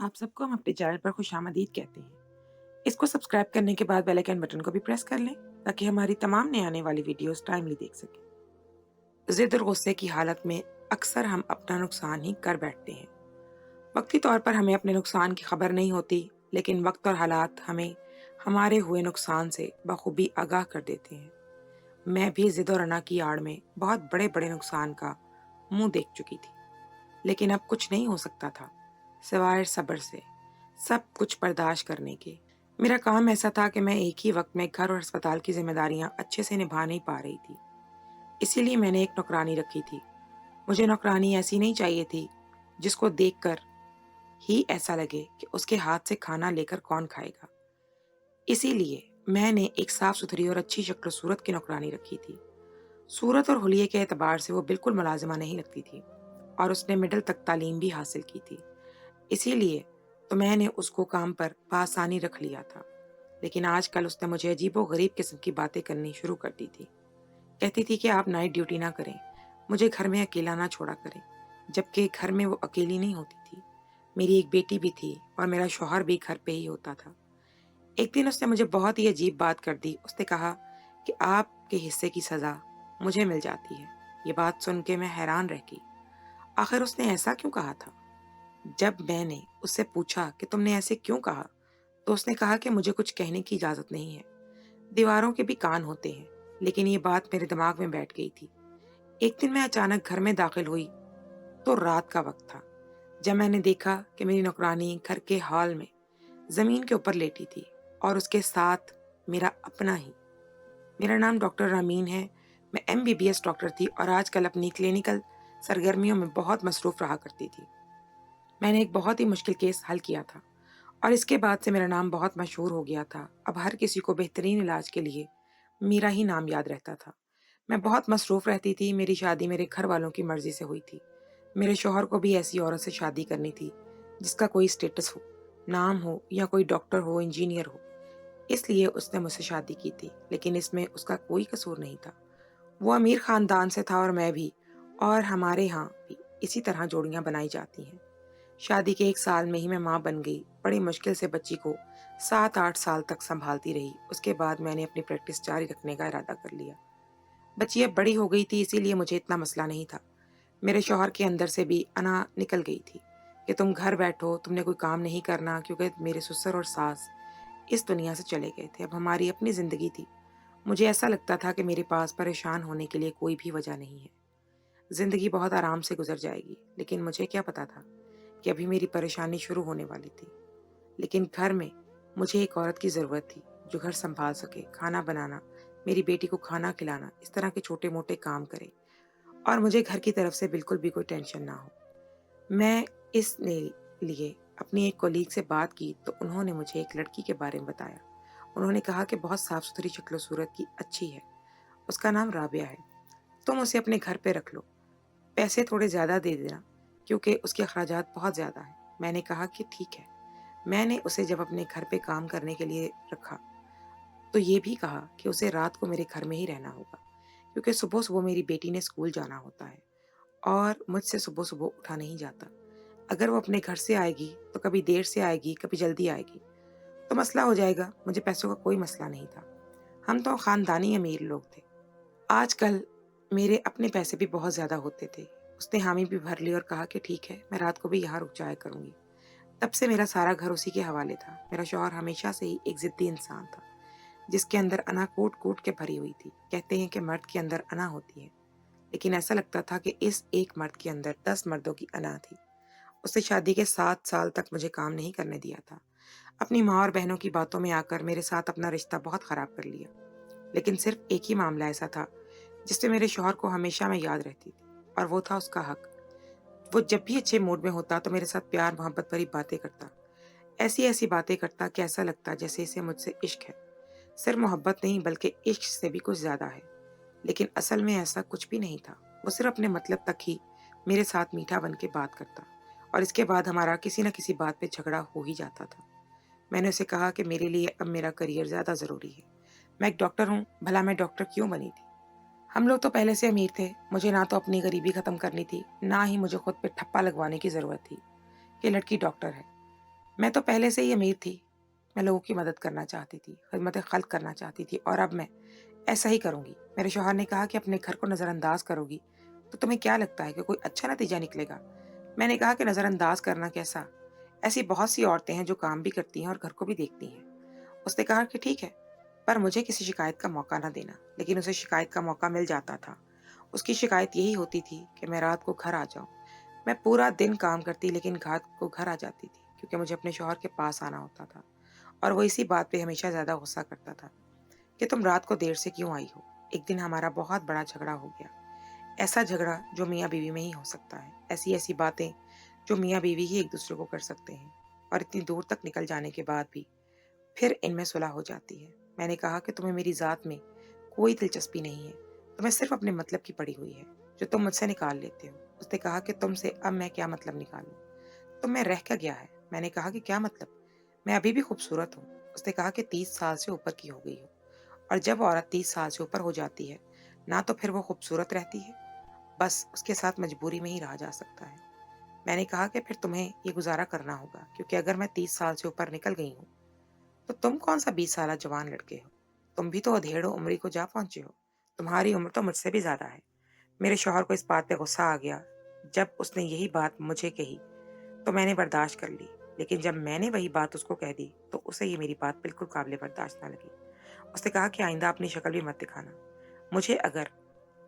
आप सबको हम अपने चैनल पर खुशामदीद कहते हैं। इसको सब्सक्राइब करने के बाद बेल आइकन बटन को भी प्रेस कर लें ताकि हमारी तमाम नई आने वाली वीडियोस टाइमली देख सकें। जिद और गुस्से की हालत में अक्सर हम अपना नुकसान ही कर बैठते हैं। वक्ती तौर पर हमें अपने नुकसान की खबर नहीं होती, लेकिन वक्त और हालात हमें हमारे हुए नुकसान से बखूबी आगाह कर देते हैं। मैं भी जिद और अना की आड़ में बहुत बड़े बड़े नुकसान का मुंह देख चुकी थी, लेकिन अब कुछ नहीं हो सकता था सिवाय सब्र से, सब कुछ बर्दाश्त करने के। मेरा काम ऐसा था कि मैं एक ही वक्त में घर और अस्पताल की जिम्मेदारियां अच्छे से निभा नहीं पा रही थी। इसीलिए मैंने एक नौकरानी रखी थी। मुझे नौकरानी ऐसी नहीं चाहिए थी जिसको देखकर ही ऐसा लगे कि उसके हाथ से खाना लेकर कौन खाएगा। इसीलिए मैंने एक साफ सुथरी और अच्छी शक्ल सूरत की नौकरानी रखी थी। सूरत और हुलिये के एतबार से वो बिल्कुल मुलाजिमा नहीं लगती थी और उसने मिडिल तक तालीम भी हासिल की थी। इसीलिए तो मैंने उसको काम पर बआसानी रख लिया था। लेकिन आजकल उसने मुझे अजीबो-गरीब किस्म की बातें करनी शुरू कर दी थी। कहती थी कि आप नाइट ड्यूटी ना करें, मुझे घर में अकेला ना छोड़ा करें, जबकि घर में वो अकेली नहीं होती थी। मेरी एक बेटी भी थी और मेरा शौहर भी घर पे ही होता था। एक दिन उसने मुझे बहुत ही अजीब बात कर दी। उसने कहा कि आपके हिस्से की सज़ा मुझे मिल जाती है। ये बात सुन के मैं हैरान रह गई। आखिर उसने ऐसा क्यों कहा था? जब मैंने उससे पूछा कि तुमने ऐसे क्यों कहा, तो उसने कहा कि मुझे कुछ कहने की इजाज़त नहीं है। दीवारों के भी कान होते हैं। लेकिन ये बात मेरे दिमाग में बैठ गई थी। एक दिन मैं अचानक घर में दाखिल हुई तो रात का वक्त था। जब मैंने देखा कि मेरी नौकरानी घर के हॉल में ज़मीन के ऊपर लेटी थी और उसके साथ मेरा अपना ही। मेरा नाम डॉक्टर रामीन है। मैं एमबीबीएस डॉक्टर थी और आजकल अपनी क्लिनिकल सरगर्मियों में बहुत मसरूफ़ रहा करती थी। मैंने एक बहुत ही मुश्किल केस हल किया था और इसके बाद से मेरा नाम बहुत मशहूर हो गया था। अब हर किसी को बेहतरीन इलाज के लिए मेरा ही नाम याद रहता था। मैं बहुत मसरूफ़ रहती थी। मेरी शादी मेरे घर वालों की मर्ज़ी से हुई थी। मेरे शौहर को भी ऐसी औरत से शादी करनी थी जिसका कोई स्टेटस हो, नाम हो या कोई डॉक्टर हो, इंजीनियर हो। इसलिए उसने मुझसे शादी की थी, लेकिन इसमें उसका कोई कसूर नहीं था। वो अमीर ख़ानदान से था और मैं भी, और हमारे यहाँ भी इसी तरह जोड़ियाँ बनाई जाती हैं। शादी के 1 साल में ही मैं माँ बन गई। बड़ी मुश्किल से बच्ची को 7-8 साल तक सँभालती रही। उसके बाद मैंने अपनी प्रैक्टिस जारी रखने का इरादा कर लिया। बच्ची अब बड़ी हो गई थी, इसीलिए मुझे इतना मसला नहीं था। मेरे शौहर के अंदर से भी अना निकल गई थी कि तुम घर बैठो, तुमने कोई काम नहीं करना, क्योंकि मेरे ससुर और सास इस दुनिया से चले गए थे। अब हमारी अपनी ज़िंदगी थी। मुझे ऐसा लगता था कि मेरे पास परेशान होने के लिए कोई भी वजह नहीं है। ज़िंदगी बहुत आराम से गुज़र जाएगी, लेकिन मुझे क्या पता था कि अभी मेरी परेशानी शुरू होने वाली थी। लेकिन घर में मुझे एक औरत की ज़रूरत थी जो घर सँभाल सके, खाना बनाना, मेरी बेटी को खाना खिलाना, इस तरह के छोटे-मोटे काम करे और मुझे घर की तरफ से बिल्कुल भी कोई टेंशन ना हो। मैं इसने लिए अपनी एक कॉलीग से बात की तो उन्होंने मुझे एक लड़की के बारे में बताया। उन्होंने कहा कि बहुत साफ-सुथरी शक्ल-सूरत की, अच्छी है। उसका नाम राबिया है। तुम उसे अपने घर पे रख लो। पैसे थोड़े ज़्यादा दे देना क्योंकि उसके अखराजात बहुत ज़्यादा हैं। मैंने कहा कि ठीक है। मैंने उसे जब अपने घर पे काम करने के लिए रखा, तो ये भी कहा कि उसे रात को मेरे घर में ही रहना होगा, क्योंकि सुबह-सुबह मेरी बेटी ने स्कूल जाना होता है और मुझसे सुबह-सुबह उठा नहीं जाता। अगर वो अपने घर से आएगी, तो कभी देर से आएगी, कभी जल्दी आएगी, तो मसला हो जाएगा। मुझे पैसों का कोई मसला नहीं था। हम तो खानदानी अमीर लोग थे। आजकल मेरे अपने पैसे भी बहुत ज़्यादा होते थे। उसने हामी भी भर ली और कहा कि ठीक है, मैं रात को भी यहाँ रुक जाया करूँगी। तब से मेरा सारा घर उसी के हवाले था। मेरा शौहर हमेशा से ही एक ज़िद्दी इंसान था, जिसके अंदर अना कूट-कूट के भरी हुई थी। कहते हैं कि मर्द के अंदर अना होती है, लेकिन ऐसा लगता था कि इस एक मर्द के अंदर 10 मर्दों की अना थी। उसने शादी के 7 साल तक मुझे काम नहीं करने दिया था। अपनी माँ और बहनों की बातों में आकर मेरे साथ अपना रिश्ता बहुत ख़राब कर लिया। लेकिन सिर्फ़ एक ही मामला ऐसा था जिससे मेरे शौहर को हमेशा मैं याद रहती थी, और वो था उसका हक। वो जब भी अच्छे मूड में होता तो मेरे साथ प्यार मोहब्बत भरी बातें करता। ऐसी-ऐसी बातें करता कि ऐसा लगता जैसे इसे मुझसे इश्क है। सिर्फ मोहब्बत नहीं, बल्कि इश्क से भी कुछ ज़्यादा है। लेकिन असल में ऐसा कुछ भी नहीं था। वो सिर्फ अपने मतलब तक ही मेरे साथ मीठा बन के बात करता और इसके बाद हमारा किसी न किसी बात पे झगड़ा हो ही जाता था। मैंने उसे कहा कि मेरे लिए अब मेरा करियर ज़्यादा ज़रूरी है। मैं एक डॉक्टर हूँ, भला मैं डॉक्टर क्यों बनी थी? हम लोग तो पहले से अमीर थे। मुझे ना तो अपनी गरीबी ख़त्म करनी थी, ना ही मुझे खुद पे ठप्पा लगवाने की ज़रूरत थी कि लड़की डॉक्टर है। मैं तो पहले से ही अमीर थी। मैं लोगों की मदद करना चाहती थी, खिदमत खल्क करना चाहती थी और अब मैं ऐसा ही करूँगी। मेरे शौहर ने कहा कि अपने घर को नज़रअंदाज करोगी, तो तुम्हें क्या लगता है कि कोई अच्छा नतीजा निकलेगा? मैंने कहा कि नज़रअंदाज करना कैसा? ऐसी बहुत सी औरतें हैं जो काम भी करती हैं और घर को भी देखती हैं। उसने कहा कि ठीक है, पर मुझे किसी शिकायत का मौका ना देना। लेकिन उसे शिकायत का मौका मिल जाता था। उसकी शिकायत यही होती थी कि मैं रात को घर आ जाऊँ। मैं पूरा दिन काम करती लेकिन रात को घर आ जाती थी क्योंकि मुझे अपने शौहर के पास आना होता था और वो इसी बात पे हमेशा ज़्यादा गुस्सा करता था कि तुम रात को देर से क्यों आई हो। एक दिन हमारा बहुत बड़ा झगड़ा हो गया। ऐसा झगड़ा जो मियाँ बीवी में ही हो सकता है। ऐसी ऐसी बातें जो मियाँ बीवी ही एक दूसरे को कर सकते हैं और इतनी दूर तक निकल जाने के बाद भी फिर इनमें सुलह हो जाती है। मैंने कहा कि तुम्हें मेरी ज़ात में कोई दिलचस्पी नहीं है। तुम्हें सिर्फ अपने मतलब की पड़ी हुई है जो तुम मुझसे निकाल लेते हो। उसने कहा कि तुमसे अब मैं क्या मतलब निकालूं? तुम में रह क्या गया है? मैंने कहा कि क्या मतलब? मैं अभी भी खूबसूरत हूँ। उसने कहा कि 30 साल से ऊपर की हो गई हो और जब औरत 30 साल से ऊपर हो जाती है ना तो फिर वो खूबसूरत रहती है, बस उसके साथ मजबूरी में ही रहा जा सकता है। मैंने कहा कि फिर तुम्हें ये गुजारा करना होगा क्योंकि अगर मैं 30 साल से ऊपर निकल गई हूँ तो तुम कौन सा 20 साल जवान लड़के हो? तुम भी तो अधेड़ो उम्री को जा पहुंचे हो। तुम्हारी उम्र तो मुझसे भी ज्यादा है। मेरे शौहर को इस बात पे गुस्सा आ गया। जब उसने यही बात मुझे कही तो मैंने बर्दाश्त कर ली, लेकिन जब मैंने वही बात उसको कह दी तो उसे ये मेरी बात बिल्कुल काबिल बर्दाश्त ना लगी। उसने कहा कि आइंदा अपनी शक्ल भी मत दिखाना। मुझे अगर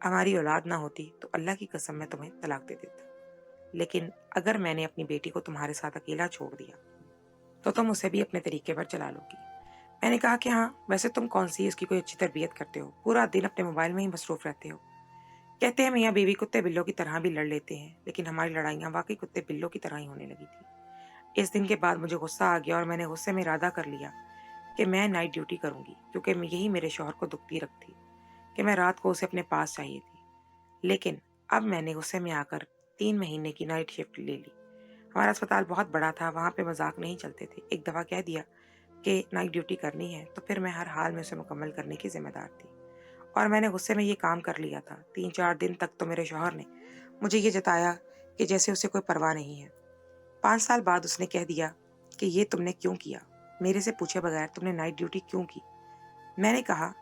हमारी औलाद ना होती तो अल्लाह की कसम मैं तुम्हें तलाक दे देता, लेकिन अगर मैंने अपनी बेटी को तुम्हारे साथ अकेला छोड़ दिया तो तुम उसे भी अपने तरीके पर चला लोगी। मैंने कहा कि हाँ, वैसे तुम कौन सी इसकी कोई अच्छी तरबियत करते हो, पूरा दिन अपने मोबाइल में ही मसरूफ रहते हो। कहते हैं मियाँ बीवी कुत्ते बिल्लों की तरह भी लड़ लेते हैं, लेकिन हमारी लड़ाइयाँ वाकई कुत्ते बिल्लों की तरह ही होने लगी थी। इस दिन के बाद मुझे गुस्सा आ गया और मैंने गुस्से में इरादा कर लिया कि मैं नाइट ड्यूटी करूंगी क्योंकि यही मेरे शौहर को दुखती रखती कि मैं रात को उसे अपने पास चाहिए थी। लेकिन अब मैंने गुस्से में आकर 3 महीने की नाइट शिफ्ट ले ली। हमारा अस्पताल बहुत बड़ा था, वहां पे मजाक नहीं चलते थे। एक दफा कह दिया कि नाइट ड्यूटी करनी है तो फिर मैं हर हाल में उसे मुकम्मल करने की जिम्मेदार थी और मैंने गुस्से में ये काम कर लिया था। 3-4 दिन तक तो मेरे शौहर ने मुझे ये जताया कि जैसे उसे कोई परवाह नहीं है। 5 साल बाद उसने कह दिया कि ये तुमने क्यों किया, मेरे से पूछे बगैर तुमने नाइट ड्यूटी क्यों की? मैंने कहा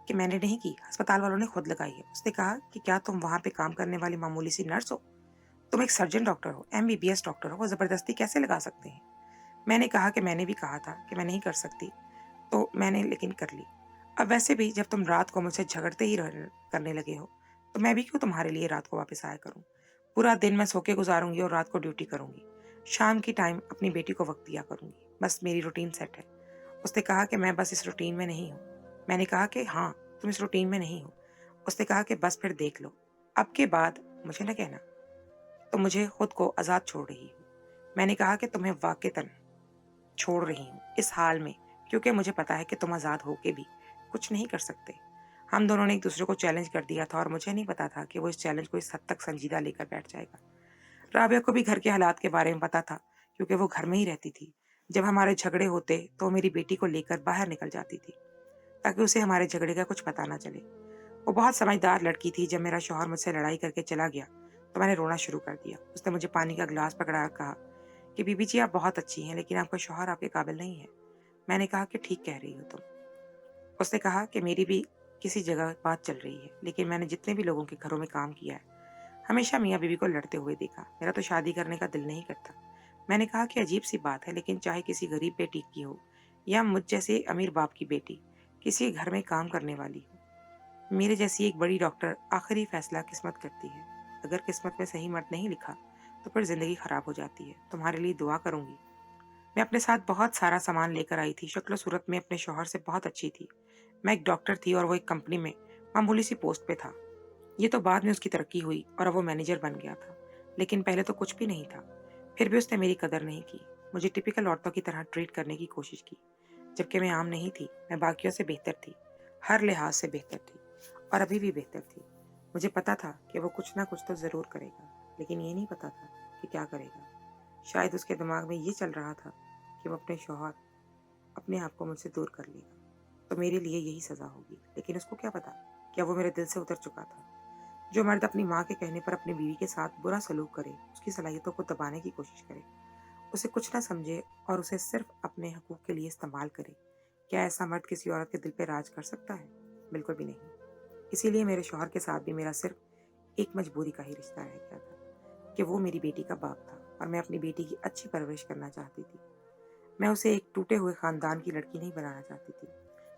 कि मैंने नहीं की, अस्पताल वालों ने खुद लगाई है। उसने कहा कि क्या तुम वहां पे काम करने वाली मामूली सी नर्स हो? तुम एक सर्जन डॉक्टर हो, MBBS डॉक्टर हो, वो जबरदस्ती कैसे लगा सकते हैं? मैंने कहा कि मैंने भी कहा था कि मैं नहीं कर सकती, तो मैंने लेकिन कर ली। अब वैसे भी जब तुम रात को मुझसे झगड़ते ही करने लगे हो, तो मैं भी क्यों तुम्हारे लिए रात को वापस आया करूं? पूरा दिन मैं सो के गुजारूंगी और रात को ड्यूटी करूंगी। शाम की टाइम अपनी बेटी को वक्त दिया करूंगी। बस मेरी रूटीन सेट है। उसने कहा कि मैं बस इस रूटीन में नहीं हूँ। मैंने कहा कि हाँ, तुम इस रूटीन में नहीं हो। उसने कहा कि बस फिर देख लो, अब के बाद मुझे न कहना तो मुझे खुद को आजाद छोड़ रही हूँ। मैंने कहा कि तुम्हें वाकईतन छोड़ रही हूँ इस हाल में, क्योंकि मुझे पता है कि तुम आजाद होके भी कुछ नहीं कर सकते। हम दोनों ने एक दूसरे को चैलेंज कर दिया था और मुझे नहीं पता था कि वो इस चैलेंज को इस हद तक संजीदा लेकर बैठ जाएगा। राबिया को भी घर के हालात के बारे में पता था क्योंकि वो घर में ही रहती थी। जब हमारे झगड़े होते तो वो मेरी बेटी को लेकर बाहर निकल जाती थी ताकि उसे हमारे झगड़े का कुछ पता ना चले। वो बहुत समझदार लड़की थी। जब मेरा शौहर मुझसे लड़ाई करके चला गया तो मैंने रोना शुरू कर दिया। उसने मुझे पानी का गिलास पकड़ा कर कहा कि बीबी जी, आप बहुत अच्छी हैं लेकिन आपका शौहर आपके काबिल नहीं है। मैंने कहा कि ठीक कह रही हो तुम। उसने कहा कि मेरी भी किसी जगह बात चल रही है, लेकिन मैंने जितने भी लोगों के घरों में काम किया है हमेशा मियाँ बीवी को लड़ते हुए देखा। मेरा तो शादी करने का दिल नहीं करता। मैंने कहा कि अजीब सी बात है, लेकिन चाहे किसी गरीब बेटी की हो या मुझ जैसे अमीर बाप की बेटी किसी घर में काम करने वाली हो, मेरे जैसी एक बड़ी डॉक्टर आखिरी फैसला किस्मत करती है। अगर किस्मत में सही मर्द नहीं लिखा तो फिर जिंदगी खराब हो जाती है। तुम्हारे लिए दुआ करूंगी। मैं अपने साथ बहुत सारा सामान लेकर आई थी। शक्ल सूरत में अपने शौहर से बहुत अच्छी थी। मैं एक डॉक्टर थी और वो एक कंपनी में मामूली सी पोस्ट पे था। ये तो बाद में उसकी तरक्की हुई और अब वो मैनेजर बन गया था, लेकिन पहले तो कुछ भी नहीं था। फिर भी उसने मेरी कदर नहीं की, मुझे टिपिकल औरतों की तरह ट्रीट करने की कोशिश की, जबकि मैं आम नहीं थी। मैं बाकियों से बेहतर थी, हर लिहाज से बेहतर थी और अभी भी बेहतर थी। मुझे पता था कि वो कुछ ना कुछ तो ज़रूर करेगा, लेकिन ये नहीं पता था कि क्या करेगा। शायद उसके दिमाग में ये चल रहा था कि वो अपने शौहर अपने आप को मुझसे दूर कर लेगा तो मेरे लिए यही सज़ा होगी। लेकिन उसको क्या पता, क्या वो मेरे दिल से उतर चुका था। जो मर्द अपनी माँ के कहने पर अपनी बीवी के साथ बुरा सलूक करे, उसकी सलाहियतों को दबाने की कोशिश करे, उसे कुछ ना समझे और उसे सिर्फ अपने हकूक के लिए इस्तेमाल करे। क्या ऐसा मर्द किसी औरत के दिल पे राज कर सकता है? बिल्कुल भी नहीं। इसीलिए मेरे शौहर के साथ भी मेरा सिर्फ एक मजबूरी का ही रिश्ता रह गया था कि वो मेरी बेटी का बाप था और मैं अपनी बेटी की अच्छी परवरिश करना चाहती थी। मैं उसे एक टूटे हुए खानदान की लड़की नहीं बनाना चाहती थी,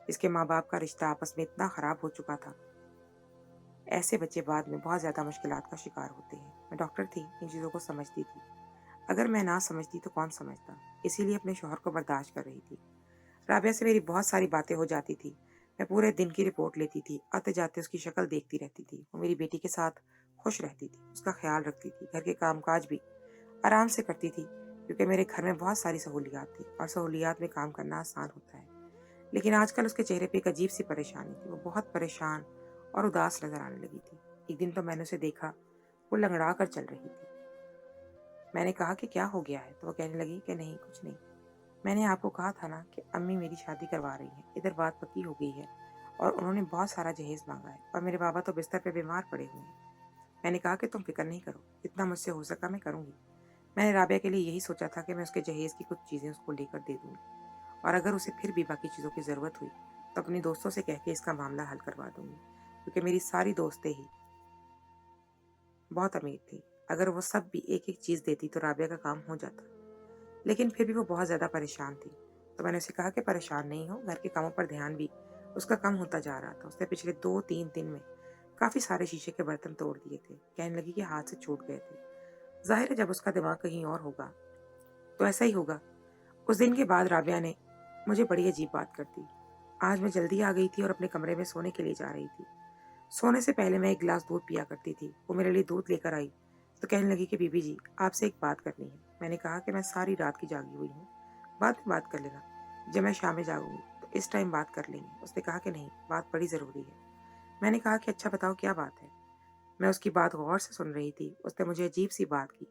जिसके माँ बाप का रिश्ता आपस में इतना खराब हो चुका था। ऐसे बच्चे बाद में बहुत ज़्यादा मुश्किलात का शिकार होते हैं। मैं डॉक्टर थी, इन चीज़ों को समझती थी। अगर मैं ना समझती तो कौन समझता? इसीलिए अपने शौहर को बर्दाश्त कर रही थी। राबिया से मेरी बहुत सारी बातें हो जाती थी। मैं पूरे दिन की रिपोर्ट लेती थी, आते जाते उसकी शक्ल देखती रहती थी। वो मेरी बेटी के साथ खुश रहती थी, उसका ख्याल रखती थी, घर के कामकाज भी आराम से करती थी, क्योंकि मेरे घर में बहुत सारी सहूलियात थी और सहूलियात में काम करना आसान होता है। लेकिन आजकल उसके चेहरे पे एक अजीब सी परेशानी थी। वो बहुत परेशान और उदास नजर आने लगी थी। एक दिन तो मैंने उसे देखा, वो लंगड़ा कर चल रही थी। मैंने कहा कि क्या हो गया है? तो वो कहने लगी कि नहीं, कुछ नहीं। मैंने आपको कहा था ना कि अम्मी मेरी शादी करवा रही हैं, इधर बात पक्की हो गई है और उन्होंने बहुत सारा जहेज मांगा है और मेरे बाबा तो बिस्तर पे बीमार पड़े हुए हैं। मैंने कहा कि तुम फिक्र नहीं करो, जितना मुझसे हो सका मैं करूंगी। मैंने राबिया के लिए यही सोचा था कि मैं उसके जहेज की कुछ चीज़ें उसको लेकर दे दूंगी और अगर उसे फिर भी बाकी चीज़ों की ज़रूरत हुई तो अपनी दोस्तों से कह के इसका मामला हल करवा दूंगी, क्योंकि मेरी सारी दोस्तें ही बहुत अमीर थी। अगर वो सब भी एक एक चीज़ देती तो राबिया का काम हो जाता। लेकिन फिर भी वो बहुत ज़्यादा परेशान थी। तो मैंने उसे कहा कि परेशान नहीं हो, घर के कामों पर ध्यान भी उसका कम होता जा रहा था। उसने पिछले 2-3 दिन में काफ़ी सारे शीशे के बर्तन तोड़ दिए थे। कहने लगी कि हाथ से छूट गए थे। ज़ाहिर है जब उसका दिमाग कहीं और होगा तो ऐसा ही होगा। उस दिन के बाद राबिया ने मुझे बड़ी अजीब बात कर दी। आज मैं जल्दी आ गई थी और अपने कमरे में सोने के लिए जा रही थी। सोने से पहले मैं एक गिलास दूध पिया करती थी। वो मेरे लिए दूध लेकर आई तो कहने लगी कि बीबी जी, आपसे एक बात करनी है। मैंने कहा कि मैं सारी रात की जागी हुई हूँ, बाद में बात कर लेना, जब मैं शाम में जागूंगी तो इस टाइम बात कर लेंगे। उसने कहा कि नहीं, बात बड़ी ज़रूरी है। मैंने कहा कि अच्छा बताओ क्या बात है। मैं उसकी बात गौर से सुन रही थी। उसने मुझे अजीब सी बात की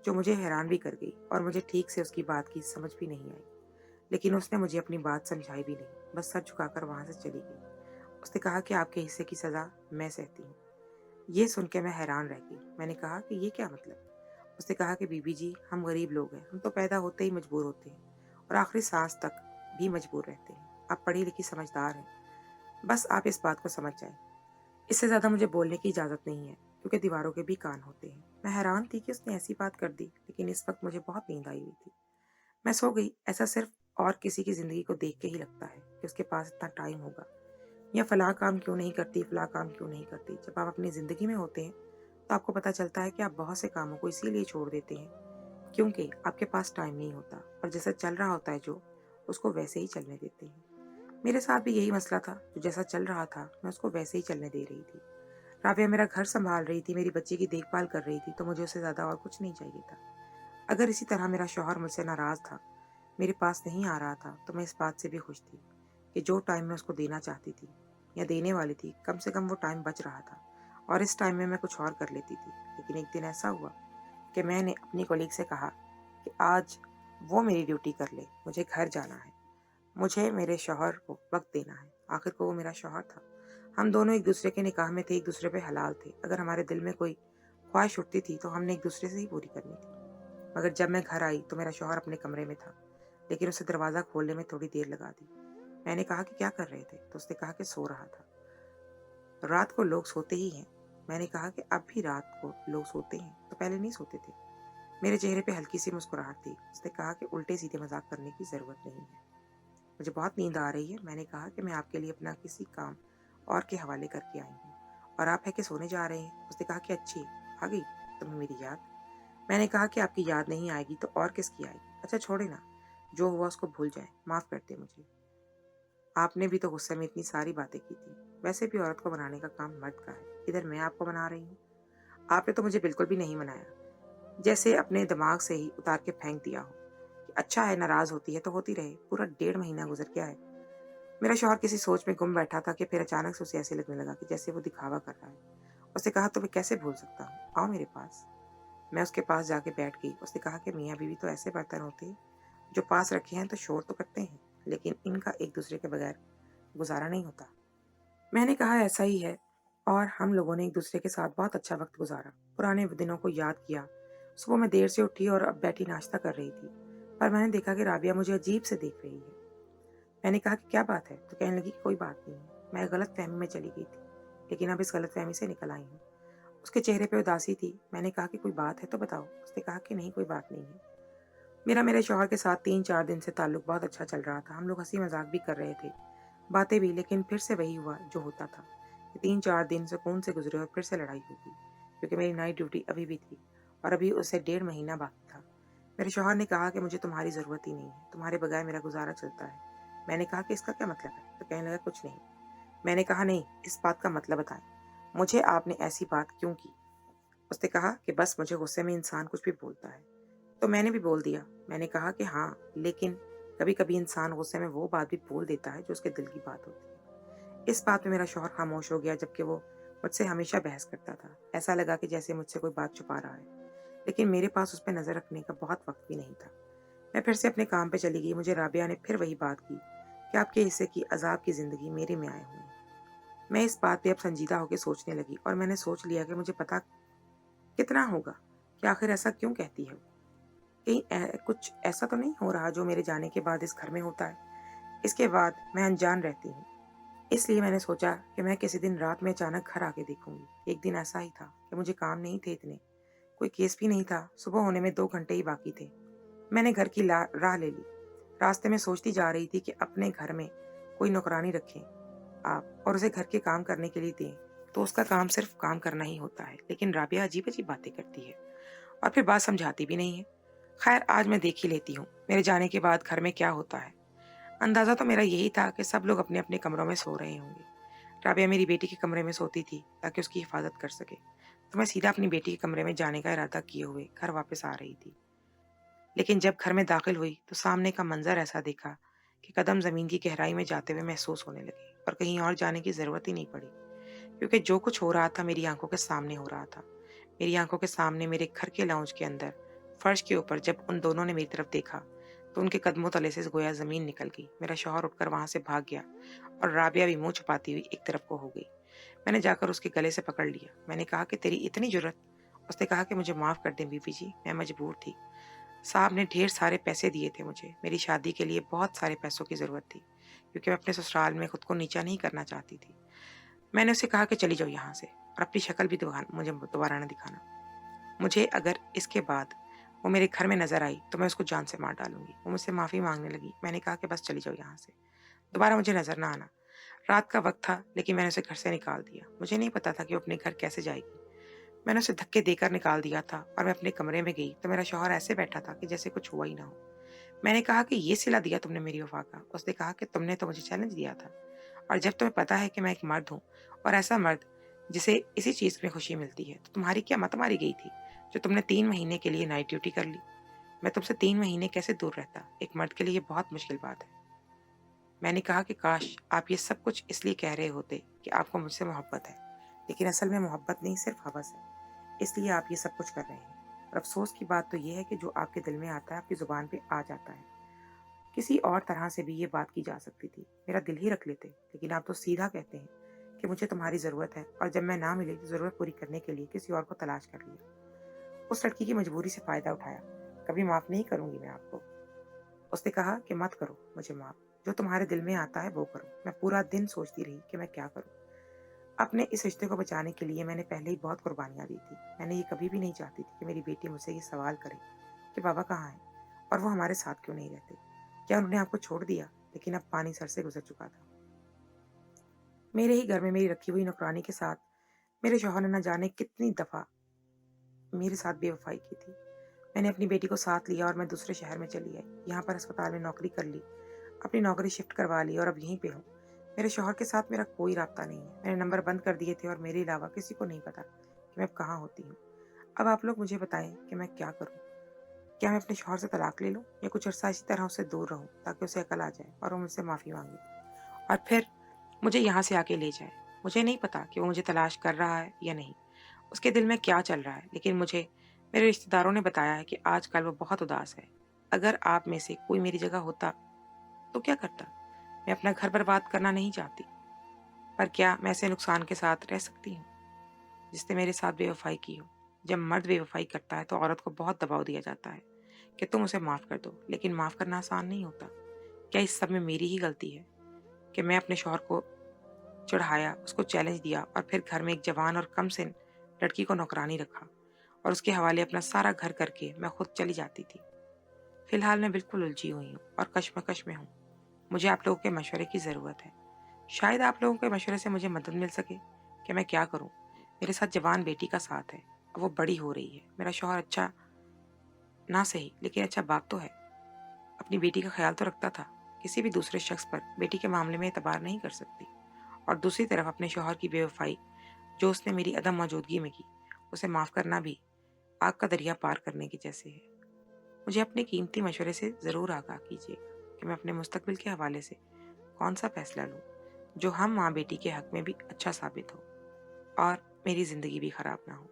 जो मुझे हैरान भी कर गई और मुझे ठीक से उसकी बात की समझ भी नहीं आई। लेकिन उसने मुझे अपनी बात समझाई भी नहीं, बस सर झुकाकर वहां से चली गई। उसने कहा कि आपके हिस्से की सज़ा मैं सहती हूँ। ये सुन के मैं हैरान रह गई। मैंने कहा कि ये क्या मतलब? उसने कहा कि बीबी जी, हम गरीब लोग हैं, हम तो पैदा होते ही मजबूर होते हैं और आखिरी सांस तक भी मजबूर रहते हैं। आप पढ़ी लिखी समझदार हैं, बस आप इस बात को समझ जाएं। इससे ज़्यादा मुझे बोलने की इजाज़त नहीं है, क्योंकि दीवारों के भी कान होते हैं। मैं हैरान थी कि उसने ऐसी बात कर दी, लेकिन इस वक्त मुझे बहुत नींद आई हुई थी। मैं सो गई। ऐसा सिर्फ और किसी की ज़िंदगी को देख के ही लगता है कि उसके पास इतना टाइम होगा, या फलां काम क्यों नहीं करती, फलां काम क्यों नहीं करती। जब आप अपनी ज़िंदगी में होते हैं तो आपको पता चलता है कि आप बहुत से कामों को इसीलिए छोड़ देते हैं क्योंकि आपके पास टाइम नहीं होता और जैसा चल रहा होता है जो, उसको वैसे ही चलने देते हैं। मेरे साथ भी यही मसला था। जो जैसा चल रहा था मैं उसको वैसे ही चलने दे रही थी। राबिया मेरा घर संभाल रही थी, मेरी बच्ची की देखभाल कर रही थी, तो मुझे उससे ज़्यादा और कुछ नहीं चाहिए था। अगर इसी तरह मेरा शौहर मुझसे नाराज़ था, मेरे पास नहीं आ रहा था, तो मैं इस बात से भी खुश थी कि जो टाइम मैं उसको देना चाहती थी या देने वाली थी, कम से कम वो टाइम बच रहा था और इस टाइम में मैं कुछ और कर लेती थी। लेकिन एक दिन ऐसा हुआ कि मैंने अपनी कोलीग से कहा कि आज वो मेरी ड्यूटी कर ले, मुझे घर जाना है, मुझे मेरे शौहर को वक्त देना है। आखिर को वो मेरा शौहर था। हम दोनों एक दूसरे के निकाह में थे, एक दूसरे पे हलाल थे। अगर हमारे दिल में कोई ख्वाहिश उठती थी तो हमने एक दूसरे से ही पूरी करनी थी। मगर जब मैं घर आई तो मेरा शौहर अपने कमरे में था, लेकिन उसे दरवाज़ा खोलने में थोड़ी देर लगा दी। मैंने कहा कि क्या कर रहे थे? तो उसने कहा कि सो रहा था। रात को लोग सोते ही हैं। मैंने कहा कि अब भी रात को लोग सोते हैं, तो पहले नहीं सोते थे। मेरे चेहरे पे हल्की सी मुस्कुराहट थी। उसने कहा कि उल्टे सीधे मजाक करने की ज़रूरत नहीं है, मुझे बहुत नींद आ रही है। मैंने कहा कि मैं आपके लिए अपना किसी काम और के हवाले करके आई हूँ और आप है कि सोने जा रहे हैं। उसने कहा कि अच्छी, आ गई तुम्हें मेरी याद। मैंने कहा कि आपकी याद नहीं आएगी तो और किसकी आएगी? अच्छा छोड़े ना, जो हुआ उसको भूल जाए, माफ़ कर दे मुझे। आपने भी तो गुस्से में इतनी सारी बातें की थी। वैसे भी औरत को बनाने का काम मर्द का है, इधर मैं आपको बना रही हूँ। आपने तो मुझे बिल्कुल भी नहीं मनाया, जैसे अपने दिमाग से ही उतार के फेंक दिया हो कि अच्छा है, नाराज होती है तो होती रहे। पूरा 1.5 महीना गुजर गया है। मेरा शौहर किसी सोच में गुम बैठा था कि फिर अचानक से उसे ऐसे लगने लगा कि जैसे वो दिखावा कर रहा है। उसने कहा तुम्हें कैसे भूल सकता हूँ, आओ मेरे पास। मैं उसके पास जाके बैठ गई। उसने कहा कि मियाँ बीवी तो ऐसे बर्तन होते हैं जो पास रखे हैं तो शोर तो करते हैं, लेकिन इनका एक दूसरे के बगैर गुजारा नहीं होता। मैंने कहा ऐसा ही है और हम लोगों ने एक दूसरे के साथ बहुत अच्छा वक्त गुजारा, पुराने दिनों को याद किया। सुबह मैं देर से उठी और अब बैठी नाश्ता कर रही थी। पर मैंने देखा कि राबिया मुझे अजीब से देख रही है। मैंने कहा कि क्या बात है? तो कहने लगी कि कोई बात नहीं है, मैं गलतफहमी में चली गई थी, लेकिन अब इस गलतफहमी से निकल आई हूँ। उसके चेहरे पे उदासी थी। मैंने कहा कि कोई बात है तो बताओ। उसने कहा कि नहीं, कोई बात नहीं है। मेरा मेरे शौहर के साथ 3-4 दिन से ताल्लुक बहुत अच्छा चल रहा था। हम लोग हंसी मजाक भी कर रहे थे, बातें भी, लेकिन फिर से वही हुआ जो होता था कि 3-4 दिन सुकून से गुजरे और फिर से लड़ाई हो गई, क्योंकि मेरी नाइट ड्यूटी अभी भी थी और अभी उससे 1.5 महीना बाकी था। मेरे शौहर ने कहा कि मुझे तुम्हारी ज़रूरत ही नहीं है, तुम्हारे बगैर मेरा गुजारा चलता है। मैंने कहा कि इसका क्या मतलब है? तो कहने लगा कुछ नहीं। मैंने कहा नहीं, इस बात का मतलब बताएं, मुझे आपने ऐसी बात क्यों की? उसने कहा कि बस मुझे गुस्से में इंसान कुछ भी बोलता है। तो मैंने भी बोल दिया। मैंने कहा कि हाँ, लेकिन कभी कभी इंसान गुस्से में वो बात भी बोल देता है जो उसके दिल की बात होती है। इस बात में मेरा शौहर खामोश हो गया, जबकि वो मुझसे हमेशा बहस करता था। ऐसा लगा कि जैसे मुझसे कोई बात छुपा रहा है, लेकिन मेरे पास उस पर नजर रखने का बहुत वक्त भी नहीं था। मैं फिर से अपने काम पे चली गई। मुझे राबिया ने फिर वही बात की कि आपके हिस्से की अजाब की जिंदगी मेरे में आए हुए हैं। मैं इस बात पे अब संजीदा होकर सोचने लगी और मैंने सोच लिया कि मुझे पता कितना होगा कि आखिर ऐसा क्यों कहती है वो। कहीं कुछ ऐसा तो नहीं हो रहा जो मेरे जाने के बाद इस घर में होता है। इसके बाद मैं अनजान रहती हूँ। इसलिए मैंने सोचा कि मैं किसी दिन रात में अचानक घर आके देखूंगी। एक दिन ऐसा ही था कि मुझे काम नहीं थे इतने, कोई केस भी नहीं था, सुबह होने में 2 घंटे ही बाकी थे। मैंने घर की राह ले ली। रास्ते में सोचती जा रही थी कि अपने घर में कोई नौकरानी रखें आप और उसे घर के काम करने के लिए दें, तो उसका काम सिर्फ काम करना ही होता है। लेकिन राबिया अजीब अजीब बातें करती है और फिर बात समझाती भी नहीं है। खैर, आज मैं देख ही लेती हूँ मेरे जाने के बाद घर में क्या होता है। अंदाजा तो मेरा यही था कि सब लोग अपने अपने कमरों में सो रहे होंगे। राबिया मेरी बेटी के कमरे में सोती थी ताकि उसकी हिफाजत कर सके, तो मैं सीधा अपनी बेटी के कमरे में जाने का इरादा किए हुए घर वापस आ रही थी। लेकिन जब घर में दाखिल हुई तो सामने का मंजर ऐसा देखा कि कदम जमीन की गहराई में जाते हुए महसूस होने लगे और कहीं और जाने की जरूरत ही नहीं पड़ी, क्योंकि जो कुछ हो रहा था मेरी आंखों के सामने हो रहा था। मेरी आंखों के सामने मेरे घर के लाउंज के अंदर फर्श के ऊपर जब उन दोनों ने मेरी तरफ देखा तो उनके कदमों तले से गोया जमीन निकल गई। मेरा शौहर उठकर वहां से भाग गया और राबिया भी मुंह छुपाती हुई एक तरफ को हो गई। मैंने जाकर उसके गले से पकड़ लिया। मैंने कहा कि तेरी इतनी जुर्रत। उसने कहा कि मुझे माफ कर दें बीबी जी, मैं मजबूर थी। साहब ने ढेर सारे पैसे दिए थे मुझे, मेरी शादी के लिए बहुत सारे पैसों की जरूरत थी, क्योंकि मैं अपने ससुराल में खुद को नीचा नहीं करना चाहती थी। मैंने उसे कहा कि चली जाओ यहाँ से और अपनी शक्ल भी मुझे दोबारा न दिखाना। मुझे अगर इसके बाद वो मेरे घर में नजर आई तो मैं उसको जान से मार डालूंगी। वो मुझसे माफी मांगने लगी। मैंने कहा कि बस चली जाओ यहाँ से, दोबारा मुझे नजर ना आना। रात का वक्त था, लेकिन मैंने उसे घर से निकाल दिया। मुझे नहीं पता था कि वो अपने घर कैसे जाएगी। मैंने उसे धक्के देकर निकाल दिया था और मैं अपने कमरे में गई तो मेरा शौहर ऐसे बैठा था कि जैसे कुछ हुआ ही ना हो। मैंने कहा कि ये सिला दिया तुमने मेरी वफा का? उसने कहा कि तुमने तो मुझे चैलेंज दिया था, और जब तुम्हें पता है कि मैं एक मर्द हूँ और ऐसा मर्द जिसे इसी चीज में खुशी मिलती है, तो तुम्हारी क्या मत मारी गई थी जो तुमने 3 महीने के लिए नाइट ड्यूटी कर ली? मैं तुमसे 3 महीने कैसे दूर रहता? एक मर्द के लिए ये बहुत मुश्किल बात है। मैंने कहा कि काश आप ये सब कुछ इसलिए कह रहे होते कि आपको मुझसे मोहब्बत है, लेकिन असल में मोहब्बत नहीं, सिर्फ हवस है, इसलिए आप ये सब कुछ कर रहे हैं। और अफसोस की बात तो ये है कि जो आपके दिल में आता है आपकी जुबान पे आ जाता है। किसी और तरह से भी ये बात की जा सकती थी, मेरा दिल ही रख लेते, लेकिन आप तो सीधा कहते हैं कि मुझे तुम्हारी ज़रूरत है, और जब मैं ना मिली तो ज़रूरत पूरी करने के लिए किसी और को तलाश कर लिया। उस लड़की की मजबूरी से फ़ायदा उठाया। कभी माफ़ नहीं करूंगी मैं आपको। उसने कहा कि मत करो मुझे माफ़, जो तुम्हारे दिल में आता है वो करो। मैं पूरा दिन सोचती रही कि मैं क्या करूं। अपने इस रिश्ते को बचाने के लिए मैंने पहले ही बहुत कुर्बानियां दी थी। मैंने ये कभी भी नहीं चाहती थी कि मेरी बेटी मुझसे ये सवाल करे कि बाबा कहाँ हैं और वो हमारे साथ क्यों नहीं रहते। क्या उन्होंने आपको छोड़ दिया? लेकिन अब पानी सर से गुजर चुका था। मेरे ही घर में मेरी रखी हुई नौकरानी के साथ मेरे शौहर ने न जाने कितनी दफा मेरे साथ बेवफाई की थी। मैंने अपनी बेटी को साथ लिया और मैं दूसरे शहर में चली आई। यहाँ पर अस्पताल में नौकरी कर ली, अपनी नौकरी शिफ्ट करवा ली और अब यहीं पे हूँ। मेरे शौहर के साथ मेरा कोई राब्ता नहीं है। मैंने नंबर बंद कर दिए थे और मेरे अलावा किसी को नहीं पता कि मैं अब कहाँ होती हूँ। अब आप लोग मुझे बताएं कि मैं क्या करूँ। क्या मैं अपने शौहर से तलाक ले लूँ या कुछ अर्सा इसी तरह उससे दूर रहूँ ताकि उसे अकल आ जाए और वो मुझसे माफ़ी मांगे और फिर मुझे यहाँ से आके ले जाए। मुझे नहीं पता कि वो मुझे तलाश कर रहा है या नहीं, उसके दिल में क्या चल रहा है, लेकिन मुझे मेरे रिश्तेदारों ने बताया है कि आजकल वो बहुत उदास है। अगर आप में से कोई मेरी जगह होता तो क्या करता? मैं अपना घर बर्बाद करना नहीं चाहती, पर क्या मैं ऐसे नुकसान के साथ रह सकती हूँ जिसने मेरे साथ बेवफाई की हो? जब मर्द बेवफाई करता है तो औरत को बहुत दबाव दिया जाता है کہ تم اسے معاف کر دو، لیکن معاف کرنا آسان نہیں ہوتا۔ کیا اس سب میں میری ہی غلطی ہے کہ میں اپنے شوہر کو چڑھایا، اس کو چیلنج دیا اور پھر گھر میں ایک جوان اور کم سن لڑکی کو نوکرانی رکھا اور اس کے حوالے اپنا سارا گھر کر کے میں خود چلی جاتی تھی؟ فی الحال میں بالکل الجھی ہوئی ہوں اور کشمکش میں ہوں۔ مجھے آپ لوگوں کے مشورے کی ضرورت ہے۔ شاید آپ لوگوں کے مشورے سے مجھے مدد مل سکے کہ میں کیا کروں۔ میرے ساتھ جوان بیٹی کا ساتھ ہے، اب وہ بڑی ہو رہی ہے۔ میرا شوہر اچھا نہ صحیح لیکن اچھا باپ تو ہے، اپنی بیٹی کا خیال تو رکھتا تھا۔ کسی بھی دوسرے شخص پر بیٹی کے معاملے میں اعتبار نہیں کر سکتی۔ اور دوسری طرف اپنے شوہر کی بے وفائی جو اس نے میری عدم موجودگی میں کی، اسے معاف کرنا بھی آگ کا دریا پار کرنے کی جیسے ہے۔ مجھے اپنے قیمتی مشورے سے ضرور آگاہ کیجیے گا کہ میں اپنے مستقبل کے حوالے سے کون سا فیصلہ لوں جو ہم ماں بیٹی کے حق میں بھی اچھا ثابت ہو اور میری زندگی بھی خراب نہ ہو۔